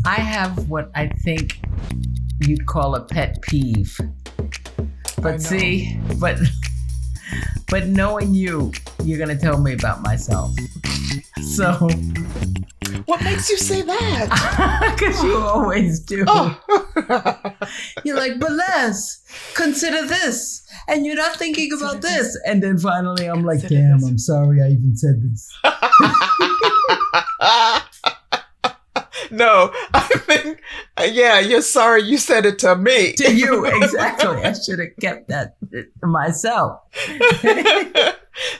I have what I think you'd call a pet peeve. But see, but knowing you, you're going to tell me about myself. So. What makes you say that? Because you always do. Oh. You're like, but Les, consider this. And you're not thinking about this. And then finally I'm like, damn, I'm sorry I even said this. No, I think, you're sorry you said it to me. To you, exactly. I should have kept that to myself.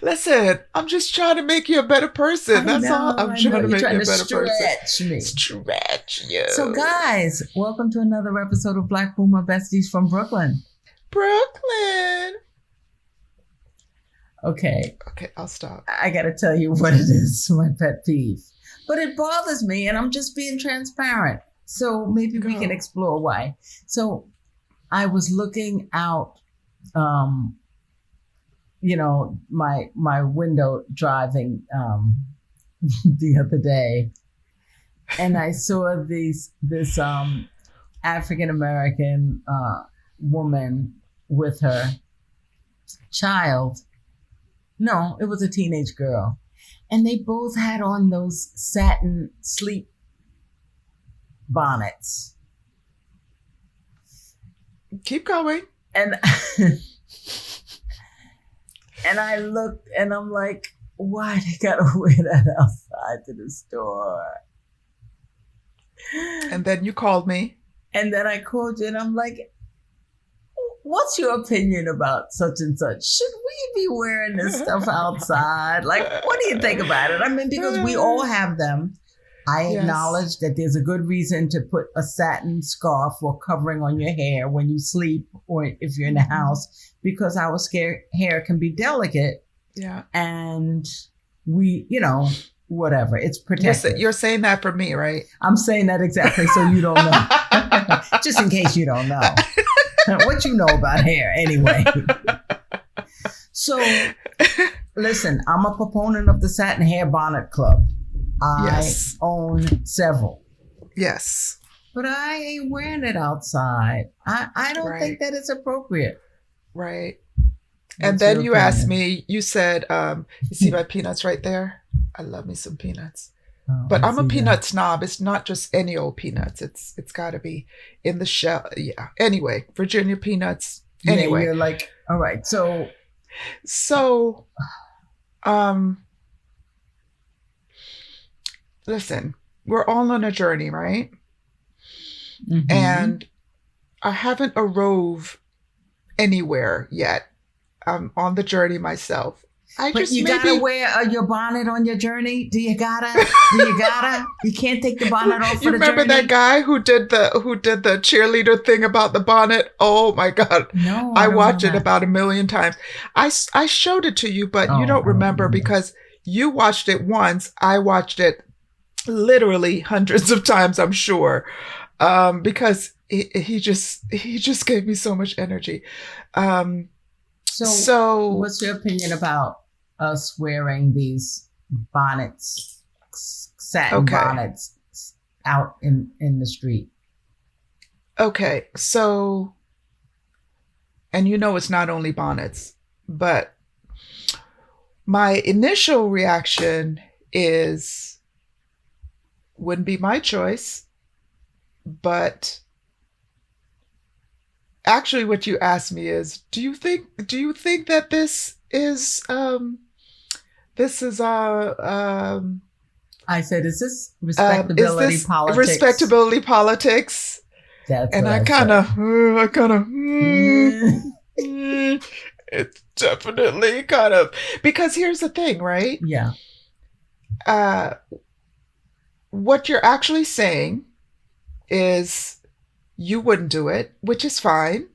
Listen, I'm just trying to make you a better person. That's all. I'm trying to make you a better person. Stretch you. So guys, welcome to another episode of Black Besties from Brooklyn. Okay, I'll stop. I got to tell you what it is, my pet peeve. But it bothers me, and I'm just being transparent. So maybe we can explore why. So I was looking out, my window driving the other day, and I saw this African American woman with her child. No, it was a teenage girl. And they both had on those satin sleep bonnets. Keep going. And and I looked and I'm like, why they gotta wear that outside to the store? And then you called me. And then I called you and I'm like, what's your opinion about such and such? Should we be wearing this stuff outside? Like, what do you think about it? I mean, because we all have them. I acknowledge that there's a good reason to put a satin scarf or covering on your hair when you sleep or if you're in the house, because our hair can be delicate. Yeah. And we, whatever. It's protected. You're saying that for me, right? I'm saying that exactly so you don't know. Just in case you don't know. What you know about hair anyway. So, listen, I'm a proponent of the Satin Hair Bonnet Club. I own several. Yes. But I ain't wearing it outside. I don't think that it's appropriate. Right. And then you asked me, you said, you see my peanuts right there? I love me some peanuts. Oh, but I'm a peanut snob. It's not just any old peanuts. It's got to be in the shell. Yeah. Anyway, Virginia peanuts. Anyway, you're like, all right. So, listen, we're all on a journey, right? Mm-hmm. And I haven't arrived anywhere yet. I'm on the journey myself. Gotta wear your bonnet on your journey. Do you gotta? You can't take the bonnet off for the journey. You remember that guy who did the cheerleader thing about the bonnet? Oh my God! No, I watched it about 1 million times. I showed it to you, but you don't remember because you watched it once. I watched it literally hundreds of times. I'm sure, because he just gave me so much energy. So what's your opinion about us wearing these bonnets, satin bonnets out in the street? Okay. So, and it's not only bonnets, but my initial reaction wouldn't be my choice, but actually, what you asked me is, do you think that this is I said, is this respectability politics? Respectability politics. That's and I kind of it's definitely kind of, because here's the thing, right? Yeah. What you're actually saying is you wouldn't do it, which is fine.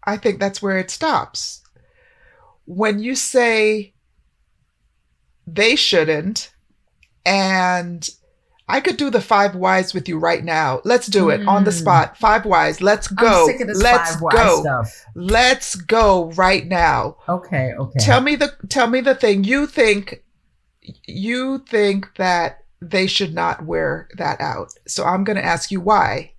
I think that's where it stops. When you say they shouldn't, and I could do the 5 whys with you right now. Let's do it on the spot. 5 whys. Let's go. I'm sick of this 5 whys stuff. Let's go right now. Okay. Tell me the thing you think that they should not wear that out. So I'm going to ask you why.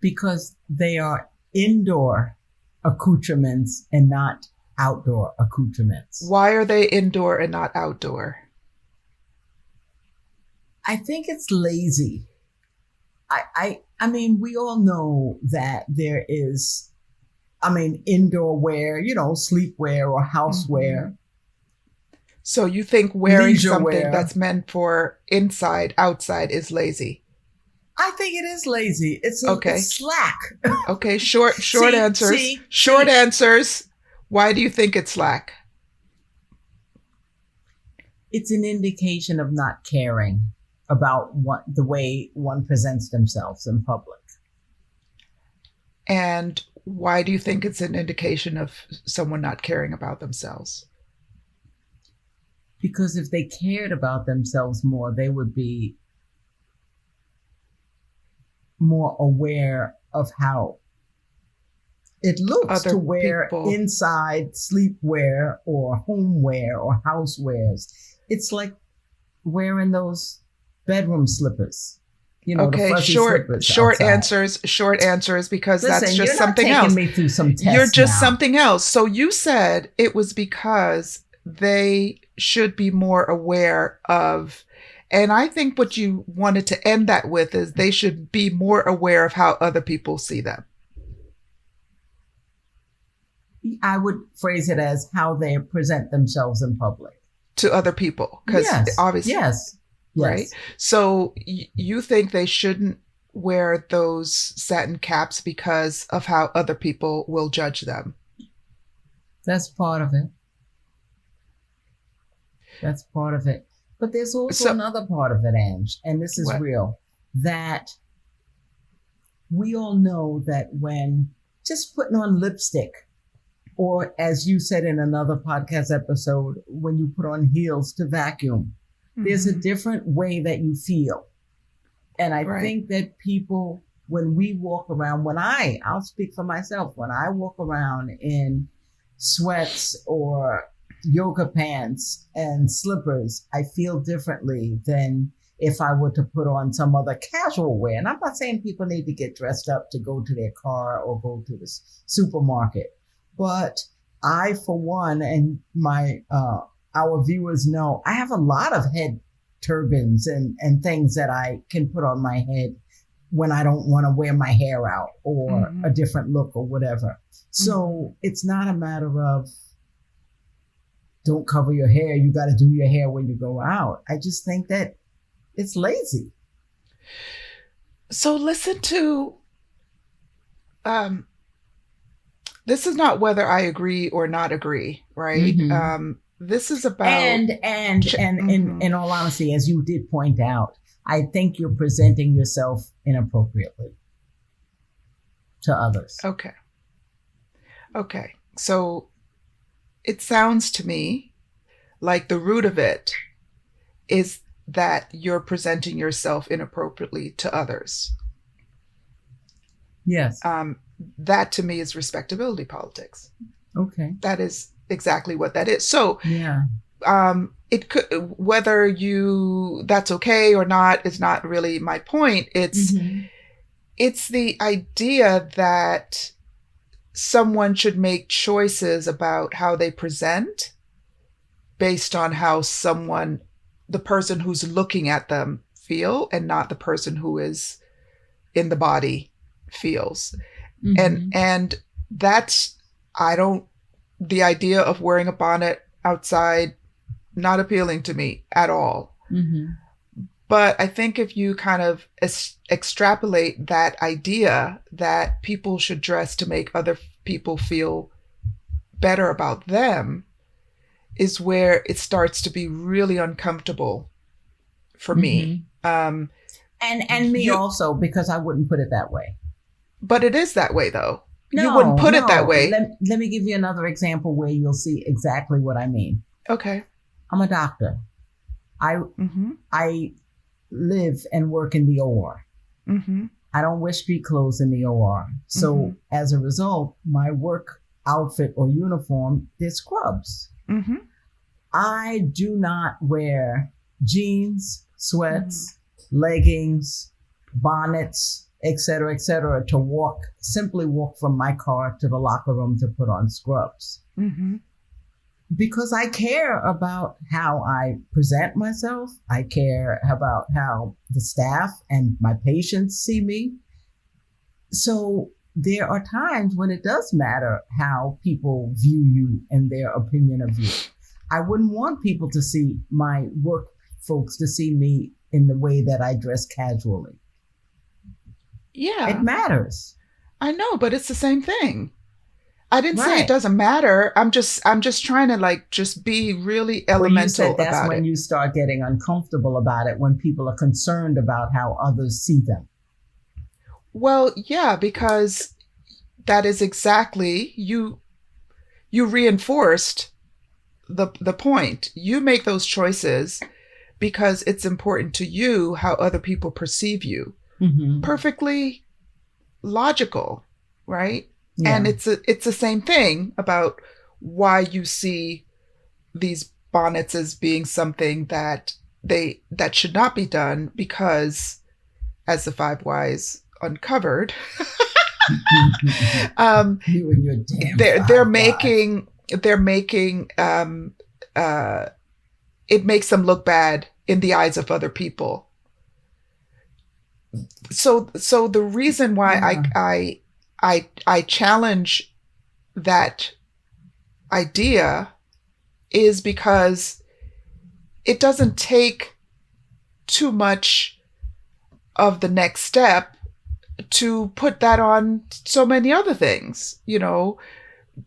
Because they are indoor accoutrements and not outdoor accoutrements. Why are they indoor and not outdoor? I think it's lazy. I mean, we all know that there is, indoor wear, sleepwear or housewear. So you think wearing Leisure something wear. that's meant for inside, outside is lazy? I think it is lazy. It's slack. Okay, short answers. See. Answers. Why do you think it's slack? It's an indication of not caring about the way one presents themselves in public. And why do you think it's an indication of someone not caring about themselves? Because if they cared about themselves more, they would be more aware of how it looks Other to wear people. inside sleepwear or homeware or housewares. It's like wearing those bedroom slippers. The fuzzy slippers short outside. answers, because Listen, that's just you're something not taking else. me through some tests You're just now. something else. So you said it was because they should be more aware of, and I think what you wanted to end that with is they should be more aware of how other people see them. I would phrase it as how they present themselves in public. To other people. Because obviously. Yes. Right? So you think they shouldn't wear those satin caps because of how other people will judge them? That's part of it. But there's also another part of it, Ange, and this is real, that we all know that when just putting on lipstick, or as you said in another podcast episode, when you put on heels to vacuum, there's a different way that you feel. And I think that people, when we walk around, I'll speak for myself, when I walk around in sweats or yoga pants and slippers, I feel differently than if I were to put on some other casual wear. And I'm not saying people need to get dressed up to go to their car or go to the supermarket, but I, for one, and our viewers know, I have a lot of head turbans and things that I can put on my head when I don't want to wear my hair out or a different look or whatever. So it's not a matter of don't cover your hair. You got to do your hair when you go out. I just think that it's lazy. So listen to, this is not whether I agree or not agree, right? This is about and in all honesty, as you did point out, I think you're presenting yourself inappropriately to others. Okay. So it sounds to me like the root of it is that you're presenting yourself inappropriately to others. Yes. That to me is respectability politics. Okay. That is exactly what that is. So yeah. It could, whether that's okay or not is not really my point. It's the idea that someone should make choices about how they present based on how the person who's looking at them feel, and not the person who is in the body feels. And that's, the idea of wearing a bonnet outside, not appealing to me at all. But I think if you kind of extrapolate that idea that people should dress to make other people feel better about them, is where it starts to be really uncomfortable for me. And me also, because I wouldn't put it that way. But it is that way, though. No, you wouldn't put it that way. Let me give you another example where you'll see exactly what I mean. Okay. I'm a doctor. I live and work in the OR. I don't wear street clothes in the OR. So as a result, my work outfit or uniform, they're scrubs. I do not wear jeans, sweats, leggings, bonnets, etc., to simply walk from my car to the locker room to put on scrubs. Mm-hmm. Because I care about how I present myself. I care about how the staff and my patients see me. So there are times when it does matter how people view you and their opinion of you. I wouldn't want people to see my work folks to see me in the way that I dress casually. Yeah. It matters. I know, but it's the same thing. I didn't say Right. it doesn't matter. I'm just trying to just be really elemental Well, you said that's about when it. you start getting uncomfortable about it, when people are concerned about how others see them. Well, yeah, because that is exactly you reinforced the point. You make those choices because it's important to you how other people perceive you. Mm-hmm. Perfectly logical, right? Yeah. And it's the same thing about why you see these bonnets as being something that should not be done, because as the Five Whys uncovered, You and your damn they're Five making it makes them look bad in the eyes of other people. So the reason why I challenge that idea is because it doesn't take too much of the next step to put that on so many other things.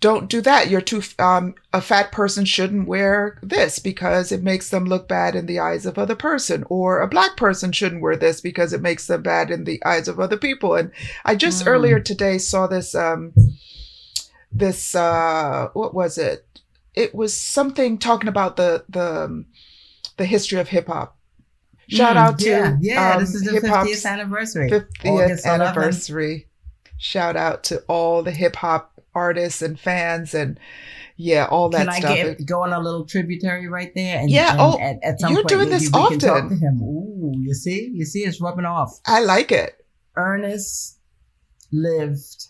Don't do that. You're too a fat person shouldn't wear this because it makes them look bad in the eyes of other person, or a black person shouldn't wear this because it makes them bad in the eyes of other people. And I just earlier today saw this what was it? It was something talking about the history of hip hop. Shout out to this is the hip hop's 50th anniversary. 50th anniversary. Shout out to all the hip hop artists and fans and all that stuff. Can I go on a little tributary right there? And, at some you're point doing this we often. can talk to him. Ooh, you see, it's rubbing off. I like it. Ernest lived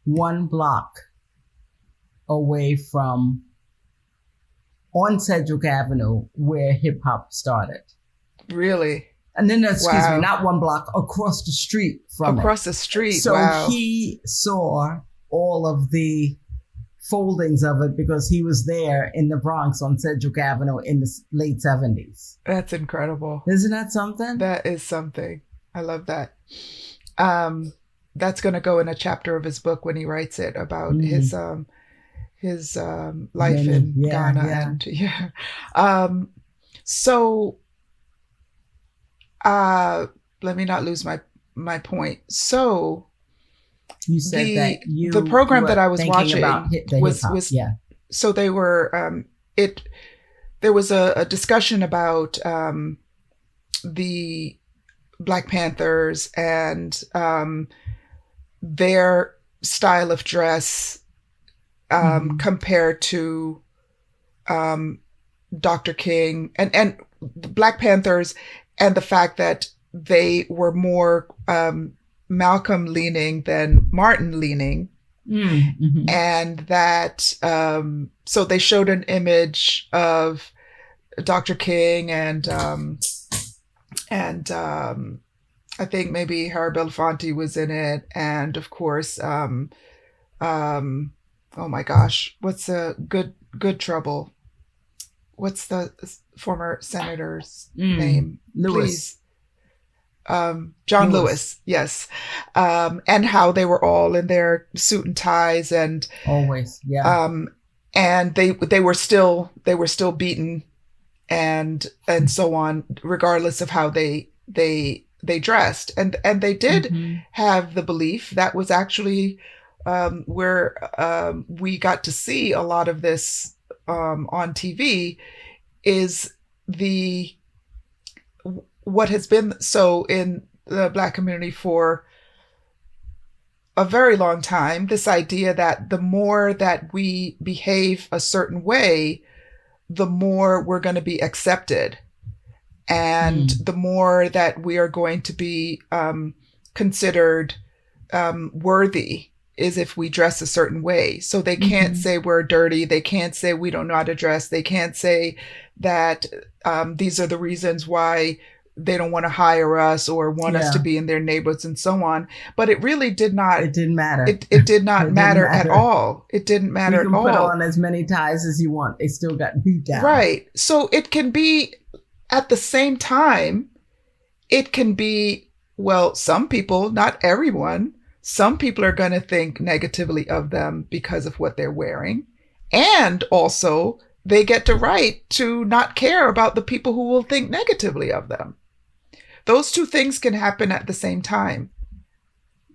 one block away from on Sedgwick Avenue where hip hop started. Really? And then, excuse me, not one block, across the street from Across the street, So he saw all of the foldings of it because he was there in the Bronx on Sedgwick Avenue in the late 70s. That's incredible. Isn't that something? That is something. I love that. That's going to go in a chapter of his book when he writes it about his life in Ghana. And so let me not lose my point. So you said that the program that I was watching was so they were there was a discussion about the Black Panthers and their style of dress compared to Dr. King and the Black Panthers, and the fact that they were more Malcolm leaning than Martin leaning. Mm-hmm. And that so they showed an image of Dr. King and I think maybe Harry Belafonte was in it, and of course oh my gosh, what's the Good Trouble? What's the former senator's name? Lewis. Please. John Lewis, yes. And how they were all in their suit and ties and always, and they were still beaten and so on, regardless of how they dressed. And they did have the belief that was actually where we got to see a lot of this on TV, is what has been so in the Black community for a very long time, this idea that the more that we behave a certain way, the more we're going to be accepted. And the more that we are going to be considered worthy is if we dress a certain way. So they can't say we're dirty. They can't say we don't know how to dress. They can't say that these are the reasons why they don't want to hire us or want us to be in their neighborhoods and so on. But it really did not. It didn't matter. It did not matter at all. It didn't matter at all. You can put on as many ties as you want. They still got beat down. Right. So it can be at the same time, it can be, well, some people, not everyone, some people are going to think negatively of them because of what they're wearing. And also, they get the right to not care about the people who will think negatively of them. Those two things can happen at the same time.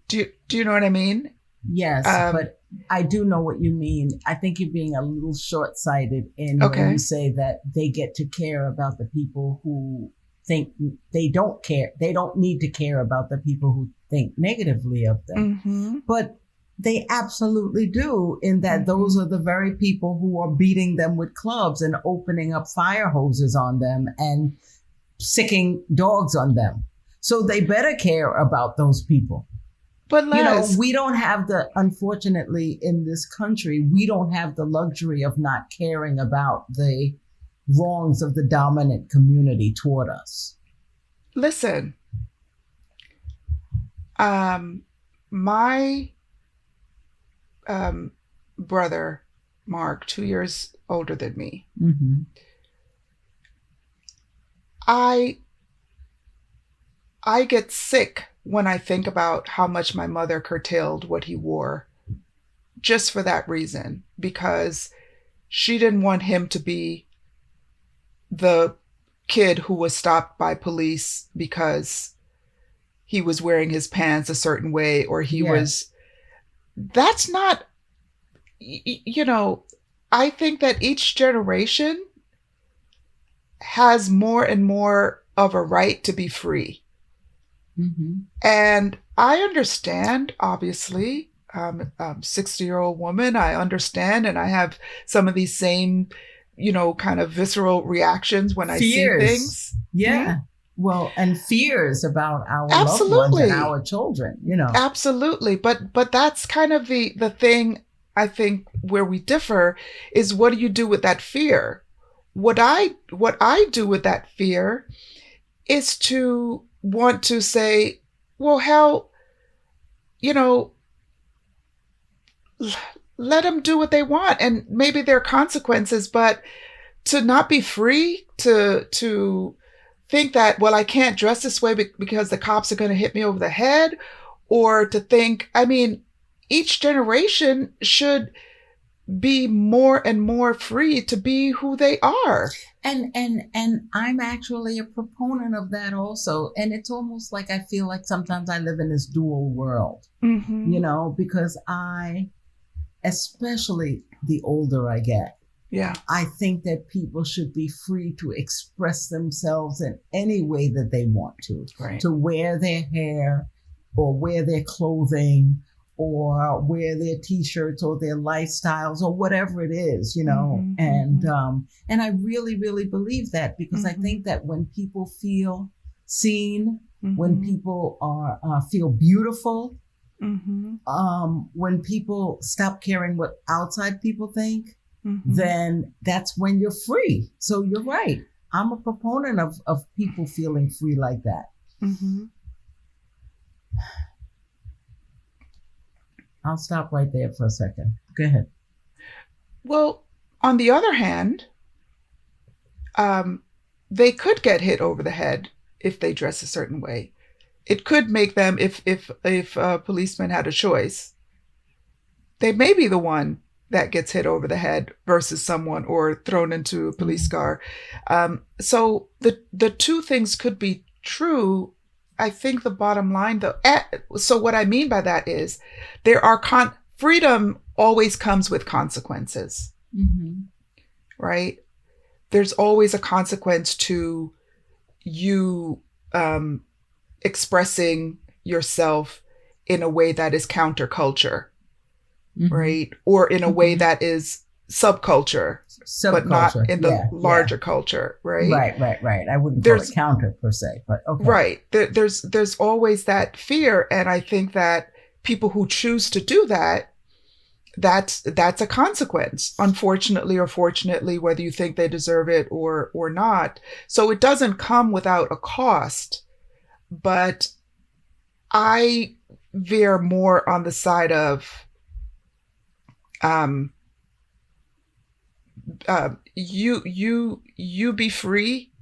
Do you know what I mean? Yes, but I do know what you mean. I think you're being a little short-sighted when you say that they get to care about the people who think they don't care. They don't need to care about the people who think negatively of them. But they absolutely do, in that those are the very people who are beating them with clubs and opening up fire hoses on them and sicking dogs on them. So they better care about those people. But Les, we don't have unfortunately in this country, we don't have the luxury of not caring about the wrongs of the dominant community toward us. Listen, my brother, Mark, 2 years older than me, I get sick when I think about how much my mother curtailed what he wore, just for that reason, because she didn't want him to be the kid who was stopped by police because he was wearing his pants a certain way, or he was, that's not, I think that each generation has more and more of a right to be free. And I understand, obviously, I'm a 60-year-old woman. I understand, and I have some of these same, kind of visceral reactions when I see things. Yeah. Well, and fears about our loved ones and our children, Absolutely. But that's kind of the thing, I think, where we differ is, what do you do with that fear? What I do with that fear is to want to say, well, hell, let them do what they want, and maybe there are consequences, but to not be free to think that, well, I can't dress this way because the cops are going to hit me over the head, or to think, each generation should be more and more free to be who they are. And I'm actually a proponent of that also. And it's almost like I feel like sometimes I live in this dual world, because especially the older I get, I think that people should be free to express themselves in any way that they want to wear their hair or wear their clothing or wear their t-shirts or their lifestyles or whatever it is, and I really, really believe that, because I think that when people feel seen, when people feel beautiful, when people stop caring what outside people think, then that's when you're free. So you're right. I'm a proponent of people feeling free like that. I'll stop right there for a second. Go ahead. Well, on the other hand, they could get hit over the head if they dress a certain way. It could make them, if a policeman had a choice, they may be the one that gets hit over the head versus someone, or thrown into a police car. So the two things could be true. I think the bottom line, though, so what I mean by that is there are freedom always comes with consequences, right? There's always a consequence to you expressing yourself in a way that is counterculture, right? Or in a way that is subculture, but not Subculture. in the Yeah. Yeah. larger culture, right? Right. I wouldn't call There's it counter per se, but okay. right. There's always that fear, and I think that people who choose to do that, that's a consequence, unfortunately or fortunately, whether you think they deserve it or not. So it doesn't come without a cost, but I veer more on the side of um you be free.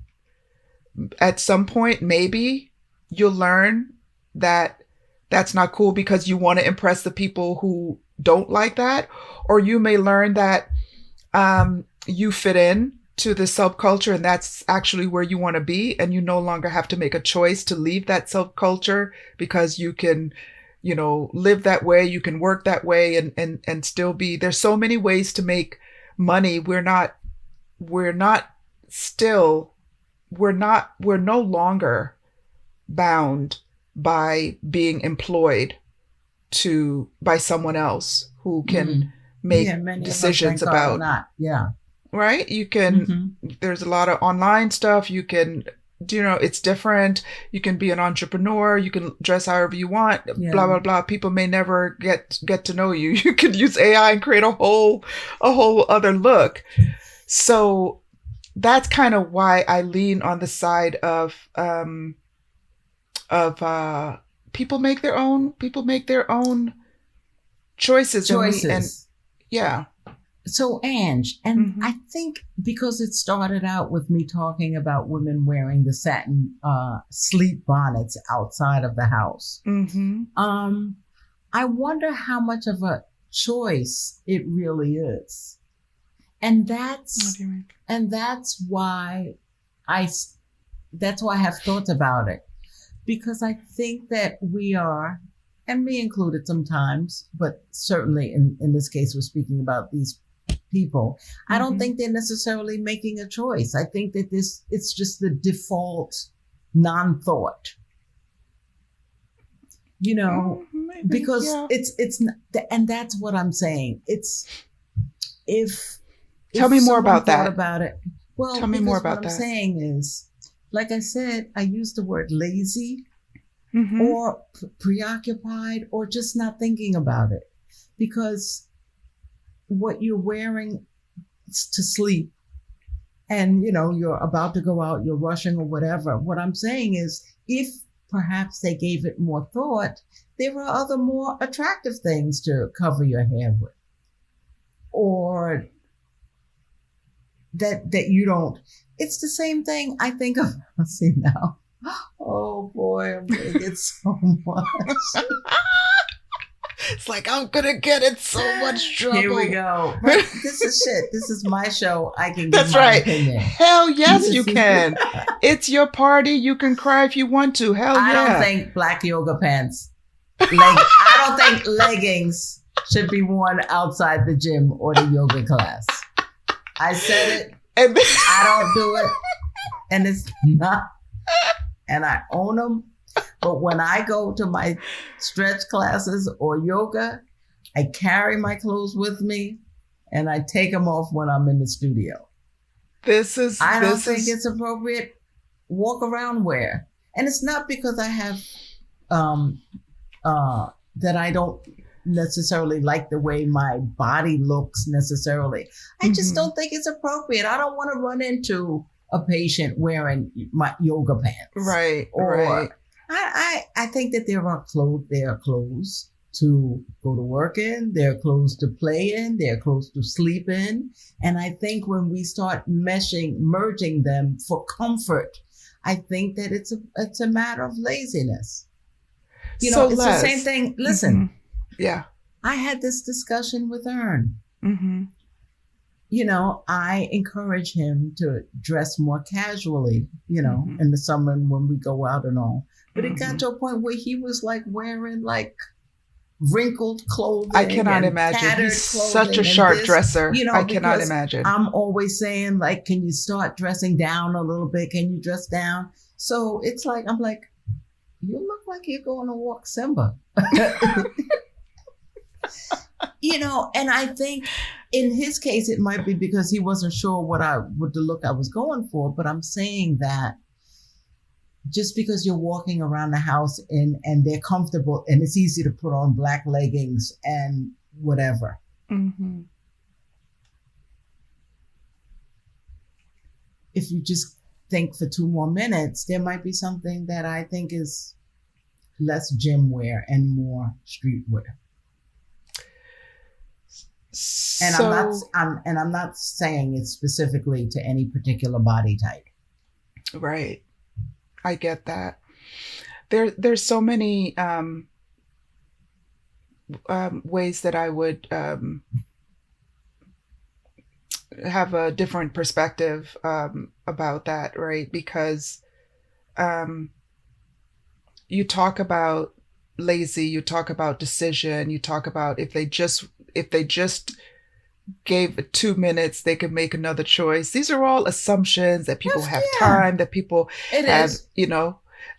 At some point maybe you'll learn that that's not cool because you want to impress the people who don't like that, or you may learn that you fit in to the subculture and that's actually where you want to be, and you no longer have to make a choice to leave that subculture because you can, live that way, you can work that way, and still be. There's so many ways to make money. We're no longer bound by being employed by someone else who can make decisions about. Not. Yeah. Right? You can, there's a lot of online stuff. You can, it's different. You can be an entrepreneur. You can dress however you want, blah, blah, blah. People may never get to know you. You can use AI and create a whole other look. So that's kind of why I lean on the side of people make their own choices. And yeah. So Ange, and I think because it started out with me talking about women wearing the satin sleep bonnets outside of the house. I wonder how much of a choice it really is. And that's why I have thoughts about it, because I think that we are, and me included sometimes, but certainly in this case, we're speaking about these people. I don't think they're necessarily making a choice. I think that it's just the default non-thought, because it's and that's what I'm saying. Tell me more about that. About it. Well, tell me more about what that. I'm saying is, like I said, I use the word lazy or preoccupied or just not thinking about it, because what you're wearing to sleep and, you're about to go out, you're rushing or whatever. What I'm saying is, if perhaps they gave it more thought, there are other more attractive things to cover your hair with, or that you don't. It's the same thing I think of. See now. Oh boy, I'm gonna get so much. It's like I'm gonna get in so much trouble. Here we go. But this is shit. This is my show. I can give my opinion. Hell yes, you can. It's your party. You can cry if you want to. Hell yeah. I don't think black yoga pants. I don't think leggings should be worn outside the gym or the yoga class. I said it. And I don't do it. And it's not. And I own them. But when I go to my stretch classes or yoga, I carry my clothes with me and I take them off when I'm in the studio. I don't think it's appropriate walk around wear. And it's not because I have that I don't necessarily like the way my body looks necessarily. I just don't think it's appropriate. I don't want to run into a patient wearing my yoga pants. Right. I think that there are clothes to go to work in, there are clothes to play in, there are clothes to sleep in. And I think when we start merging them for comfort, I think that it's a matter of laziness. It's the same thing. Listen. Yeah. I had this discussion with Ern. I encourage him to dress more casually, in the summer when we go out and all. But it got to a point where he was like wearing like wrinkled clothing. I cannot imagine. He's such a sharp dresser. I cannot imagine. I'm always saying, like, can you start dressing down a little bit? Can you dress down? So it's like, I'm like, you look like you're going to walk Simba. And I think in his case, it might be because he wasn't sure what the look I was going for. But I'm saying that just because you're walking around the house and they're comfortable and it's easy to put on black leggings and whatever. Mm-hmm. If you just think for 2 more minutes, there might be something that I think is less gym wear and more street wear. And I'm not saying it's specifically to any particular body type. Right. I get that. There's so many ways that I would have a different perspective about that, right? Because you talk about lazy, you talk about decision, you talk about if they just gave it 2 minutes, they could make another choice. These are all assumptions that people have time, that people have,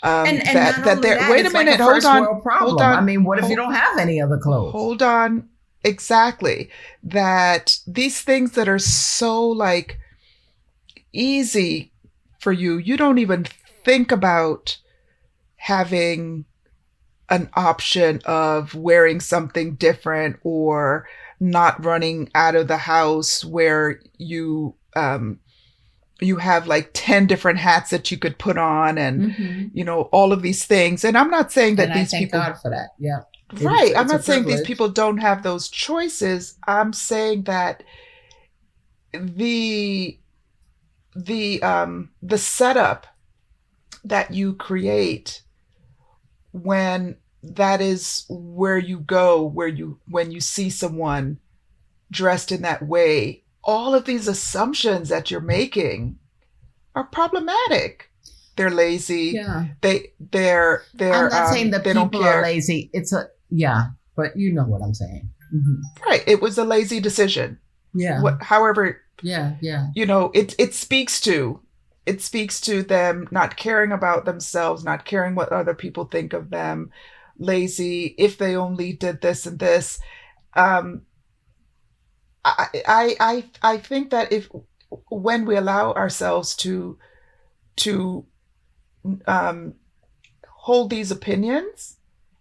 that they're, wait a minute, hold on. I mean, what if you don't have any other clothes? Hold on. Exactly. That these things that are so like easy for you, you don't even think about having an option of wearing something different or not running out of the house where you have like 10 different hats that you could put on and all of these things. And I'm not saying that these people, God for that. Yeah. Right. I'm not saying these people don't have those choices. I'm saying that the setup that you create when that is where you go, when you see someone dressed in that way, all of these assumptions that you're making are problematic. They're lazy. Yeah. They're I'm not saying that they people don't care. are lazy. But you know what I'm saying. Mm-hmm. Right. It was a lazy decision. Yeah. However. Yeah. It speaks to them not caring about themselves, not caring what other people think of them, lazy, if they only did this and this. I think that when we allow ourselves to hold these opinions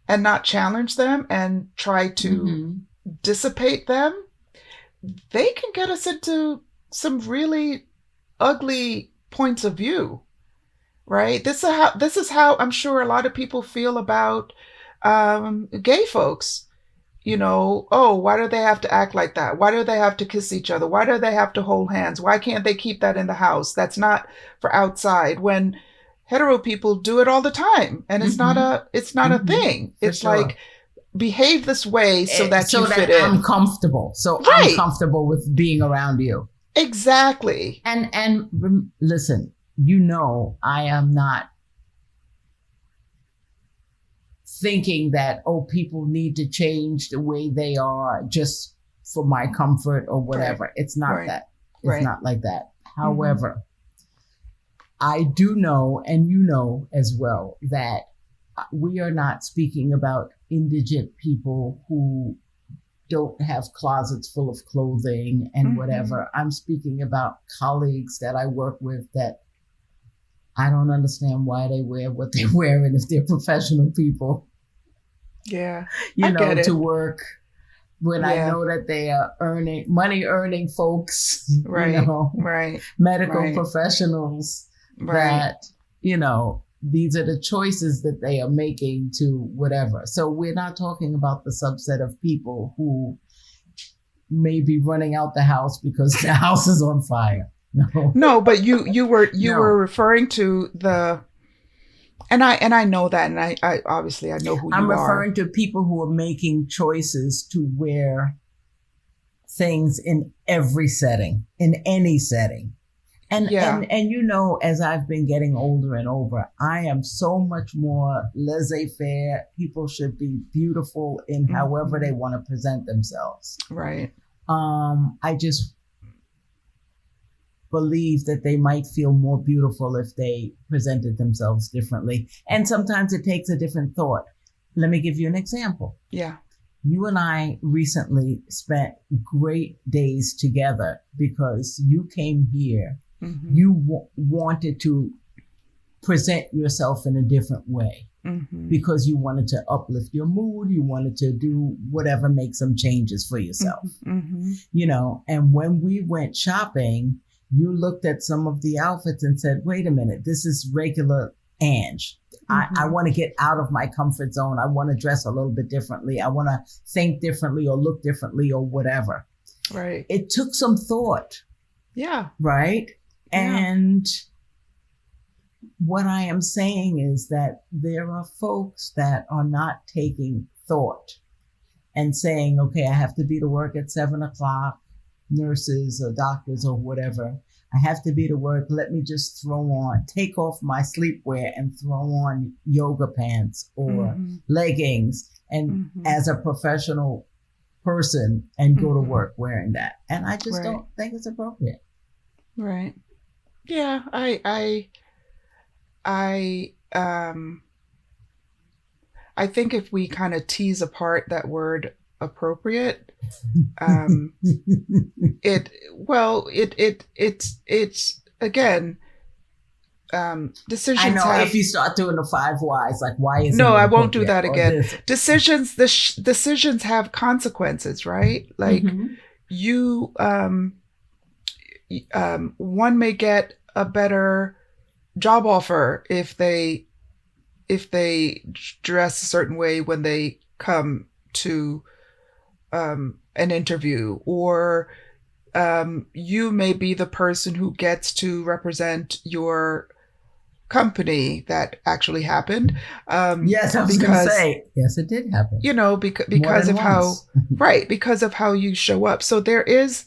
and not challenge them and try to dissipate them, they can get us into some really ugly points of view, right? This is how I'm sure a lot of people feel about gay folks. Why do they have to act like that? Why do they have to kiss each other? Why do they have to hold hands? Why can't they keep that in the house? That's not for outside. When hetero people do it all the time, and it's not a thing. It's sure. Like, behave this way so that you fit in. I'm comfortable. So right. I'm comfortable with being around you. Exactly. And listen, I am not thinking that, people need to change the way they are just for my comfort or whatever. Right. It's not that. It's not like that. However, I do know, and you know as well, that we are not speaking about indigent people who don't have closets full of clothing and whatever. I'm speaking about colleagues that I work with that I don't understand why they wear what they wear, and if they're professional people. Yeah. To work when I know that they are money earning folks, right. Medical professionals that, these are the choices that they are making to whatever. So we're not talking about the subset of people who may be running out the house because the house is on fire. No, but you were referring to and I know that, and I obviously I know who you are. I'm referring to people who are making choices to wear things in every setting, in any setting. And as I've been getting older and older, I am so much more laissez-faire. People should be beautiful in however they want to present themselves. Right. I just believe that they might feel more beautiful if they presented themselves differently. And sometimes it takes a different thought. Let me give you an example. Yeah. You and I recently spent great days together because you came here. Mm-hmm. You wanted to present yourself in a different way Mm-hmm. because you wanted to uplift your mood. You wanted to do whatever, make some changes for yourself, Mm-hmm. you know. And when we went shopping, you looked at some of the outfits and said, wait a minute, this is regular Ange. Mm-hmm. I want to get out of my comfort zone. I want to dress a little bit differently. I want to think differently or look differently or whatever. Right. It took some thought. Yeah. Right. Yeah. And what I am saying is that there are folks that are not taking thought and saying, okay, I have to be to work at 7:00, nurses or doctors or whatever. I have to be to work. Let me just take off my sleepwear and throw on yoga pants or Mm-hmm. leggings and Mm-hmm. as a professional person and go to Mm-hmm. work wearing that. And I just Right. don't think it's appropriate. Right. Yeah. I think if we kind of tease apart that word appropriate, it's again, I decisions know have. if you start doing the 5 whys, like why isn't No, it I won't do appropriate? that Or again. this. Decisions, decisions have consequences, right? Like Mhm. you, one may get a better job offer if they dress a certain way when they come to an interview, or you may be the person who gets to represent your company. That actually happened. Yes, I was going to say, yes, it did happen. You know, because of how, right, because of how you show up. So there is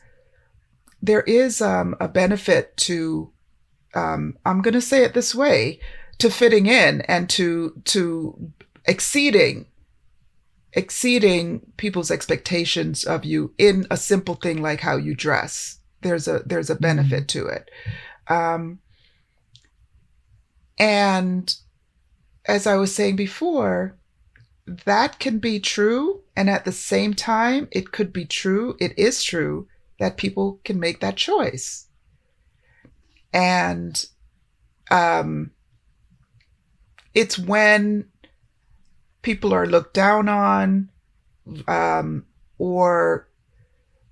a benefit to, I'm going to say it this way, to fitting in and to exceeding people's expectations of you in a simple thing like how you dress. There's a benefit to it. And as I was saying before, that can be true. And at the same time, it could be true. It is true that people can make that choice. And it's when people are looked down on, or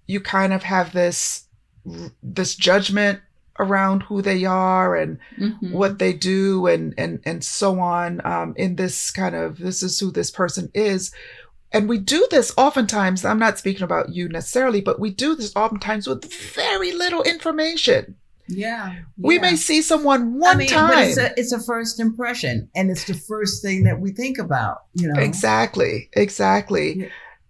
you kind of have this judgment around who they are and what they do and so on, in this kind of, this is who this person is. And we do this oftentimes, I'm not speaking about you necessarily, but we do this oftentimes with very little information. Yeah. We may see someone one time. But it's a first impression, and it's the first thing that we think about, you know. Exactly.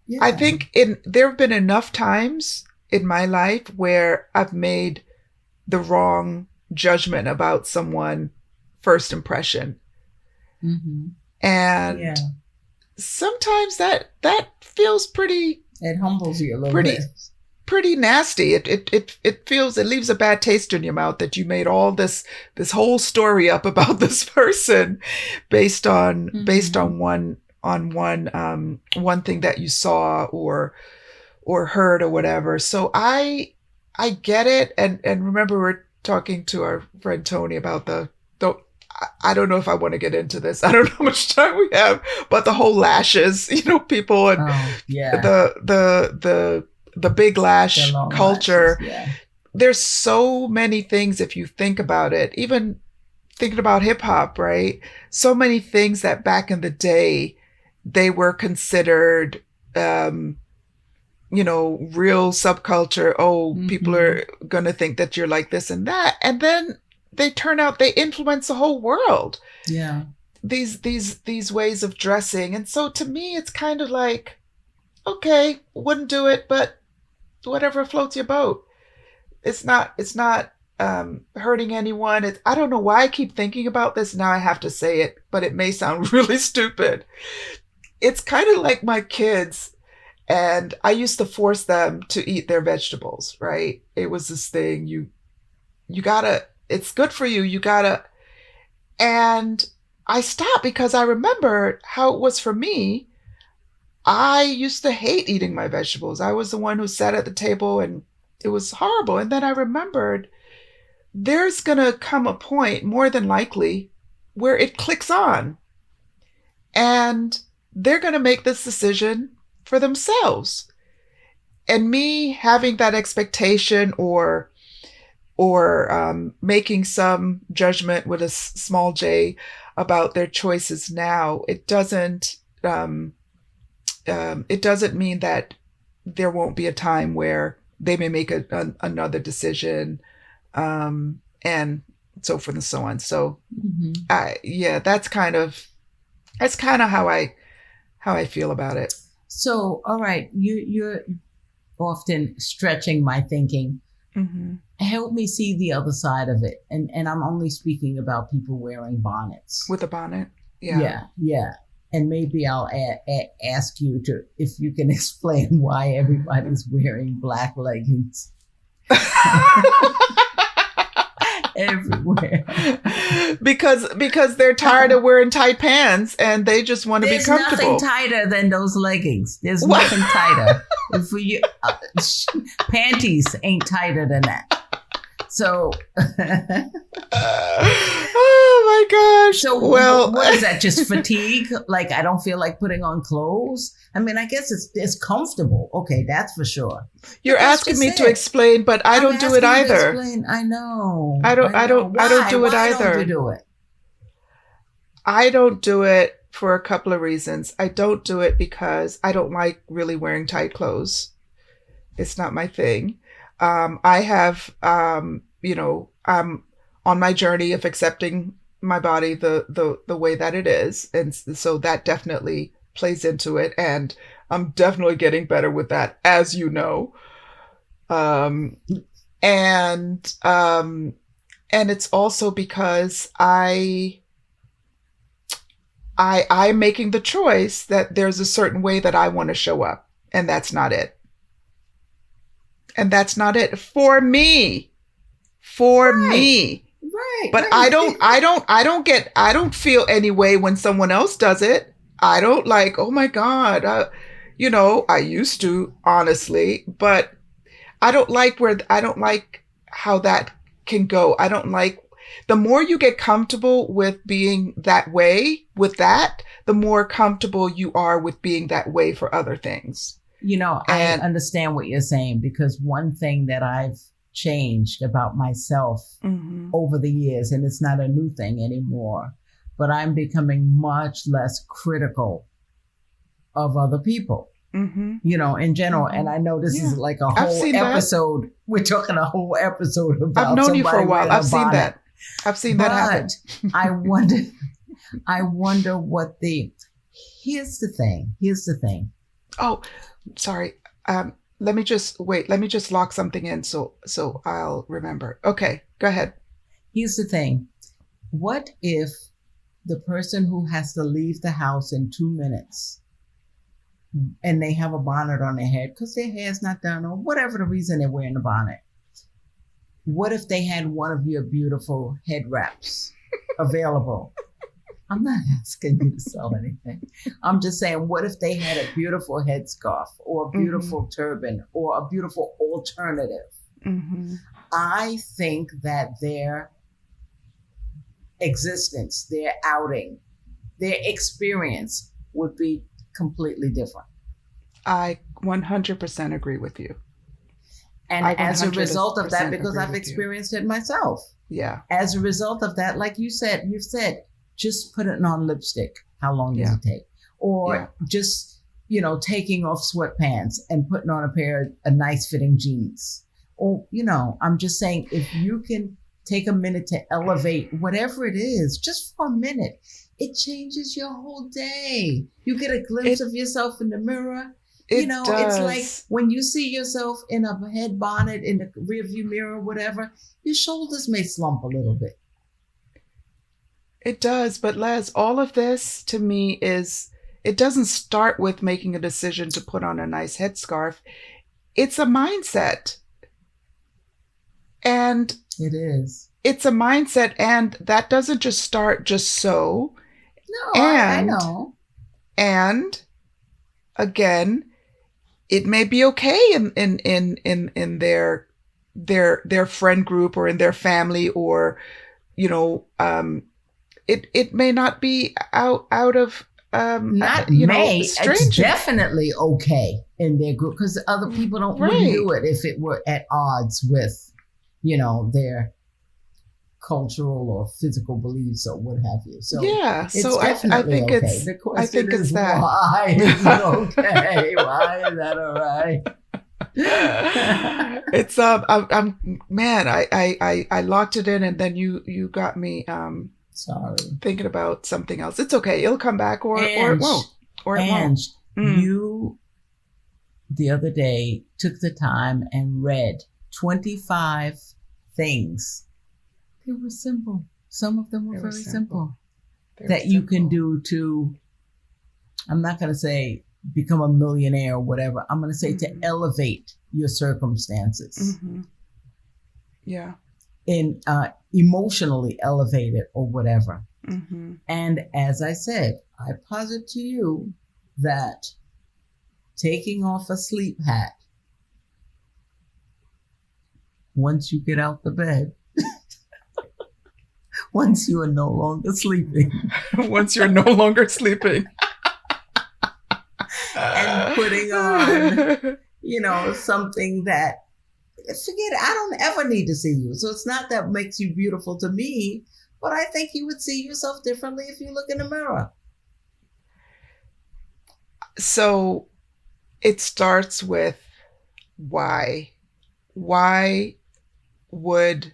Yeah. I think there have been enough times in my life where I've made the wrong judgment about someone first impression. And sometimes that feels pretty, it humbles you a little bit. Pretty nasty. It feels, it leaves a bad taste in your mouth that you made all this whole story up about this person based on one thing that you saw or heard or whatever. So I get it. And remember, we're talking to our friend Tony about I don't know if I want to get into this. I don't know how much time we have, but the whole lashes, you know, people and the big lash culture. Lashes, yeah. There's so many things, if you think about it, even thinking about hip hop, right? So many things that back in the day, they were considered, real subculture. Oh, people are going to think that you're like this and that. And then they turn out, they influence the whole world. Yeah. These ways of dressing. And so to me, it's kind of like, okay, wouldn't do it, but whatever floats your boat. It's not hurting anyone. I don't know why I keep thinking about this. Now I have to say it, but it may sound really stupid. It's kind of like my kids, and I used to force them to eat their vegetables, right? It was this thing, you gotta, it's good for you, you gotta, and I stopped because I remembered how it was for me. I used to hate eating my vegetables. I was the one who sat at the table and it was horrible. And then I remembered there's going to come a point, more than likely, where it clicks on and they're going to make this decision for themselves. And me having that expectation or making some judgment with a small j about their choices now, it doesn't mean that there won't be a time where they may make another decision, and so forth and so on. So, that's kind of how I feel about it. So, all right, you're often stretching my thinking. Mm-hmm. Help me see the other side of it, and I'm only speaking about people wearing bonnets. With a bonnet, yeah. And maybe I'll ask you if you can explain why everybody's wearing black leggings everywhere. Because they're tired of wearing tight pants and they just want to be comfortable. There's nothing tighter than those leggings. There's nothing tighter. For you, panties ain't tighter than that. So, oh my gosh. So, well, what is that? Just fatigue? Like, I don't feel like putting on clothes? I mean, I guess it's comfortable. Okay, that's for sure. You're asking me to explain, but I don't do it either. I know. I don't do it either. Why don't you do it? I don't do it for a couple of reasons. I don't do it because I don't like really wearing tight clothes. It's not my thing. I have, I'm on my journey of accepting my body the way that it is. And so that definitely plays into it. And I'm definitely getting better with that, as you know. And it's also because I'm making the choice that there's a certain way that I want to show up. And that's not it. And that's not it for me. For me. Right. But I don't feel any way when someone else does it. I don't like, oh my God. I used to, honestly, but I don't like how that can go. I don't like, the more you get comfortable with being that way with that, the more comfortable you are with being that way for other things. I understand what you're saying, because one thing that I've changed about myself over the years, and it's not a new thing anymore, but I'm becoming much less critical of other people, in general. And I know this is like a whole episode. We're talking a whole episode about I've known you for a while. I've seen that. I've seen that happen. I wonder what here's the thing. Oh, sorry. Let me just lock something in so I'll remember. Okay, go ahead. Here's the thing. What if the person who has to leave the house in 2 minutes and they have a bonnet on their head because their hair's not done or whatever the reason they're wearing the bonnet? What if they had one of your beautiful head wraps available? I'm not asking you to sell anything. I'm just saying, what if they had a beautiful headscarf or a beautiful turban or a beautiful alternative? I think that their existence, their outing, their experience would be completely different. I 100% agree with you. And as a result of that, because I've experienced it myself. Yeah. As a result of that, like you've said, just putting on lipstick. How long does it take? Or just, taking off sweatpants and putting on a pair of nice fitting jeans. Or, I'm just saying, if you can take a minute to elevate whatever it is, just for a minute, it changes your whole day. You get a glimpse of yourself in the mirror. It's like when you see yourself in a head bonnet in the rearview mirror, whatever, your shoulders may slump a little bit. It does. But Les, all of this to me it doesn't start with making a decision to put on a nice headscarf. It's a mindset. And it is. It's a mindset. And that doesn't just start just so. No, I know. And again, it may be okay in their friend group or in their family, or it may not be out of not may, it's strange. definitely okay in their group, because other people wouldn't do it if it were at odds with their cultural or physical beliefs or what have you. So yeah, it's so definitely I think okay. it's The question I think is, it's that. why is it okay? Why is that all right? It's I'm man, I locked it in, and then you got me Sorry. thinking about something else. It's okay. It'll come back, or it won't. Or it won't. You the other day took the time and read 25 things. They were simple. Some of them were very simple. That you can do to, I'm not going to say become a millionaire or whatever. I'm going to say to elevate your circumstances. Yeah. In emotionally elevate it or whatever. And as I said, I posit to you that taking off a sleep hat once you get out the bed, once you are no longer sleeping. Once you're no longer sleeping. And putting on, something that, forget, I don't ever need to see you. So it's not that makes you beautiful to me, but I think you would see yourself differently if you look in the mirror. So it starts with why. Why would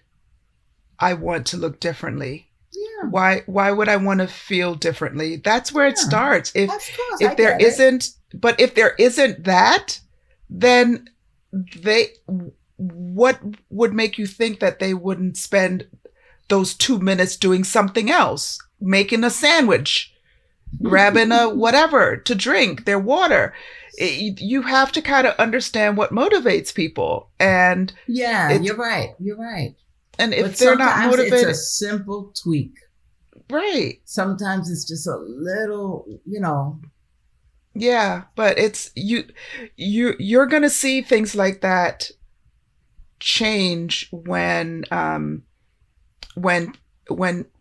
I want to look differently? Yeah. Why would I want to feel differently? That's where it starts. If there isn't that, then what would make you think that they wouldn't spend those 2 minutes doing something else, making a sandwich, grabbing a whatever to drink, their water? You have to kind of understand what motivates people. And you're right. And if they're not motivated, it's a simple tweak. Right. Sometimes it's just a little, Yeah, but it's you're going to see things like that change when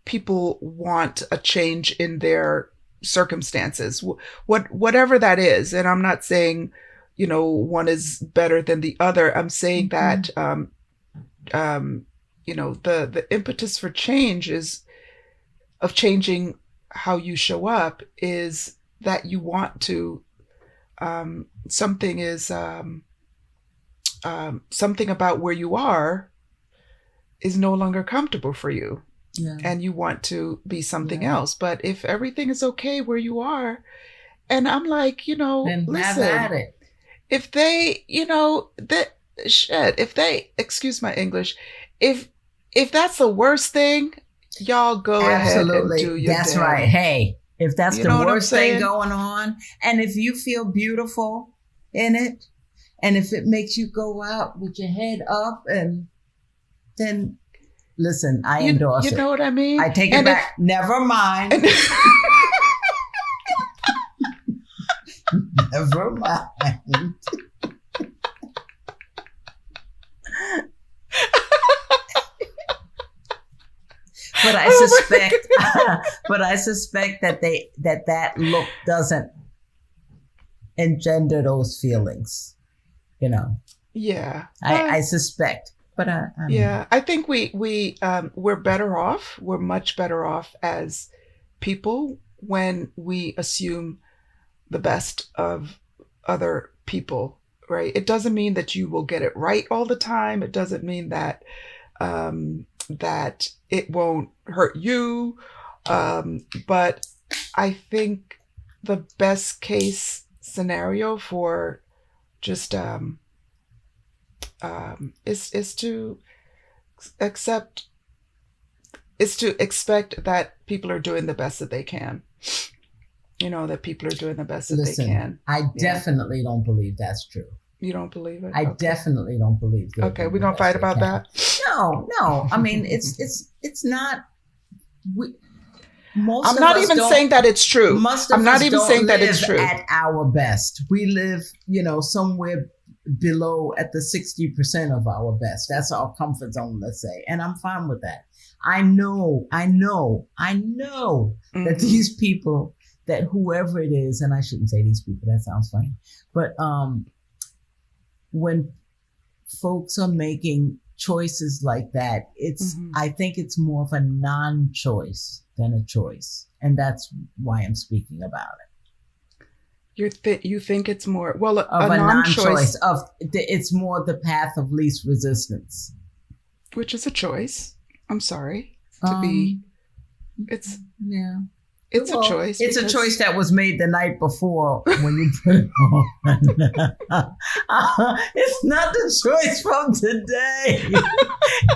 people want a change in their circumstances, whatever that is. And I'm not saying, one is better than the other. I'm saying that the impetus for change of changing how you show up is that you want to, something about where you are is no longer comfortable for you. Yeah. And you want to be something else. But if everything is okay where you are, and I'm like, then listen, have at it. If they, if they, excuse my English, if that's the worst thing, y'all go ahead and do your That's right. Hey, if that's the worst thing going on, and if you feel beautiful in it, and if it makes you go out with your head up, and then listen, I endorse it. You know what I mean? I take it back. Never mind. Never mind. But I suspect that look doesn't engender those feelings, Yeah. I suspect, but I think we're better off. We're much better off as people when we assume the best of other people, right? It doesn't mean that you will get it right all the time. It doesn't mean that that it won't hurt you. But I think the best case scenario for just is to expect that people are doing the best that they can. That people are doing the best that they can. I definitely don't believe that's true. You don't believe it? I definitely don't believe that. Okay, we're gonna fight about that. No. I mean, it's not. most I'm of not us even don't. saying that it's true. Most of I'm not us even don't saying that live it's true. at our best. We live, somewhere below at the 60% of our best. That's our comfort zone, let's say. And I'm fine with that. I know that these people, that whoever it is, and I shouldn't say these people, that sounds funny, but when folks are making choices like that, I think it's more of a non-choice than a choice. And that's why I'm speaking about it. You think it's more, well, Of a non-choice. It's more the path of least resistance. Which is a choice. I'm sorry. It's a choice. It's a choice that was made the night before when you put it on. It's not the choice from today.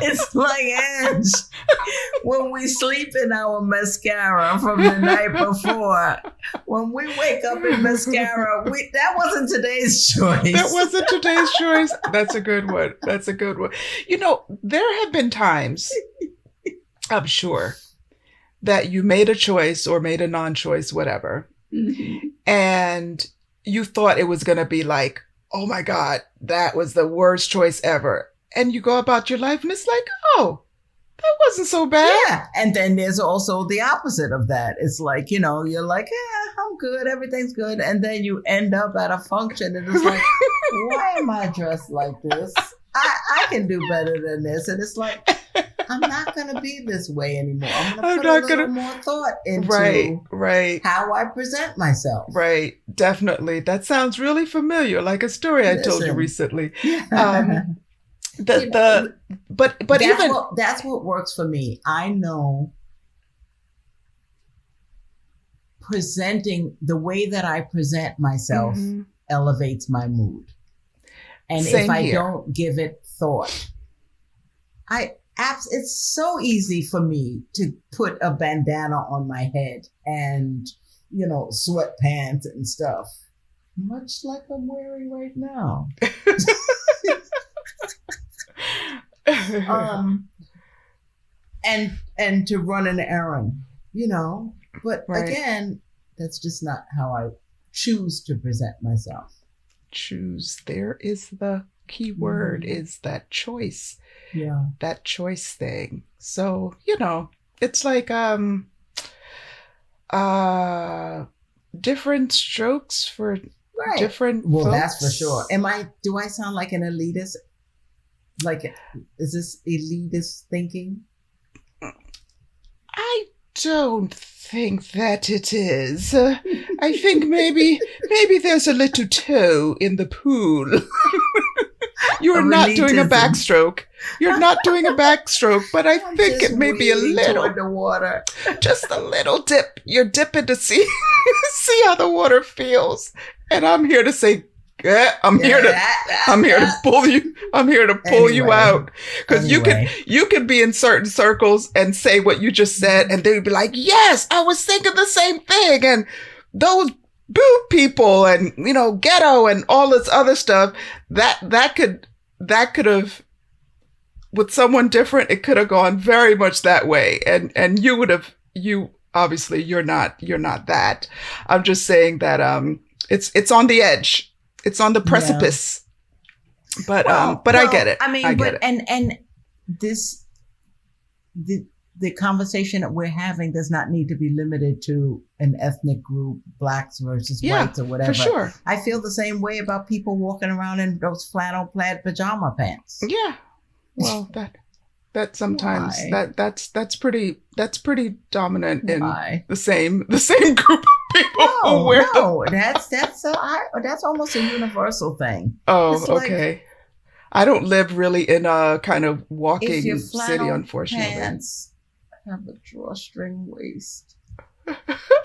It's like Ange. When we sleep in our mascara from the night before, when we wake up in mascara, that wasn't today's choice. That wasn't today's choice. That's a good one. There have been times, I'm sure, that you made a choice or made a non-choice, whatever, and you thought it was going to be like, oh my God, that was the worst choice ever. And you go about your life and it's like, oh, that wasn't so bad. Yeah. And then there's also the opposite of that. It's like, you're like, I'm good. Everything's good. And then you end up at a function and it's like, why am I dressed like this? I can do better than this. And it's like, I'm not going to be this way anymore. I'm going to put a little more thought into how I present myself. Right. Definitely. That sounds really familiar, like a story I told you recently. But that's what works for me. I know presenting the way that I present myself elevates my mood. And if I don't give it thought, it's so easy for me to put a bandana on my head and, sweatpants and stuff, much like I'm wearing right now. And to run an errand, but again, that's just not how I choose to present myself. Choose. There is the key word, is that choice. Yeah. That choice thing. So, it's like different strokes for different folks. That's for sure. Do I sound like an elitist? Like, is this elitist thinking? I don't think that it is. I think maybe there's a little toe in the pool. You're not doing a backstroke. You're not doing a backstroke, but I think it may be a little toward the water. Just a little dip. You're dipping to see how the water feels. And I'm here to say, I'm here to pull you out, because you could be in certain circles and say what you just said, and they'd be like, yes, I was thinking the same thing, and those boob people, and ghetto and all this other stuff, that could have, with someone different, it could have gone very much that way, and you obviously you're not that. I'm just saying that it's on the edge. It's on the precipice. Yeah. But I get it. I get it. And this, the conversation that we're having does not need to be limited to an ethnic group, blacks versus whites or whatever. For sure. I feel the same way about people walking around in those flannel plaid pajama pants. Yeah. Well, that sometimes that's pretty dominant in the same group of people who wear them. That's almost a universal thing. Oh, okay. I don't live really in a kind of walking city, unfortunately. Pants have a drawstring waist,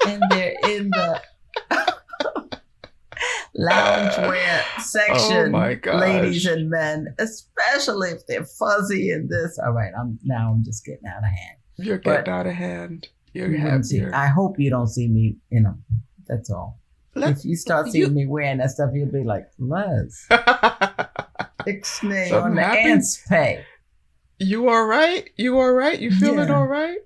and they're in the loungewear section, oh my gosh, ladies and men, especially if they're fuzzy and this. All right, I'm just getting out of hand. You're getting out of hand. I hope you don't see me in them. That's all. If you start seeing me wearing that stuff, you'll be like, Les, ixnay on the ants pay. You all right? You feeling all right?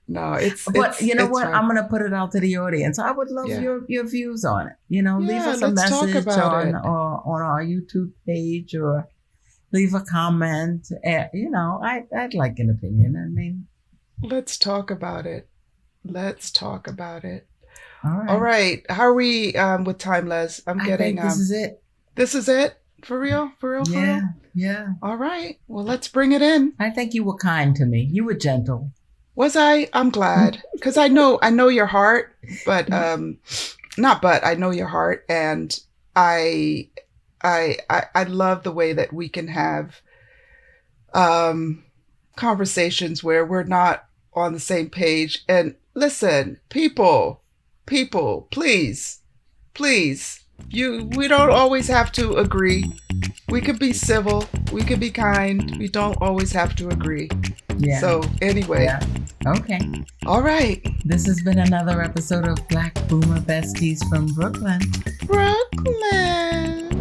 No, it's But you know it's what? fine. I'm gonna put it out to the audience. I would love Yeah. your views on it. You know, leave Yeah, us a let's talk message about on it. on our YouTube page or leave a comment. You know, I'd like an opinion. I mean, Let's talk about it. Let's talk about it. all All right. right. How are we with time, Les? I'm I getting think this is it. this is it? For real? For real? For Yeah, real? yeah. All right. Well, let's bring it in. I think you were kind to me. You were gentle. Was I? I'm glad. Because I know your heart, but not but I know your heart, and I I love the way that we can have conversations where we're not on the same page. And listen, people, please, we don't always have to agree. We could be civil, we could be kind. We don't always have to agree. Yeah. So anyway, Yeah. Okay. all right, This has been another episode of Black Boomer Besties from Brooklyn. Brooklyn.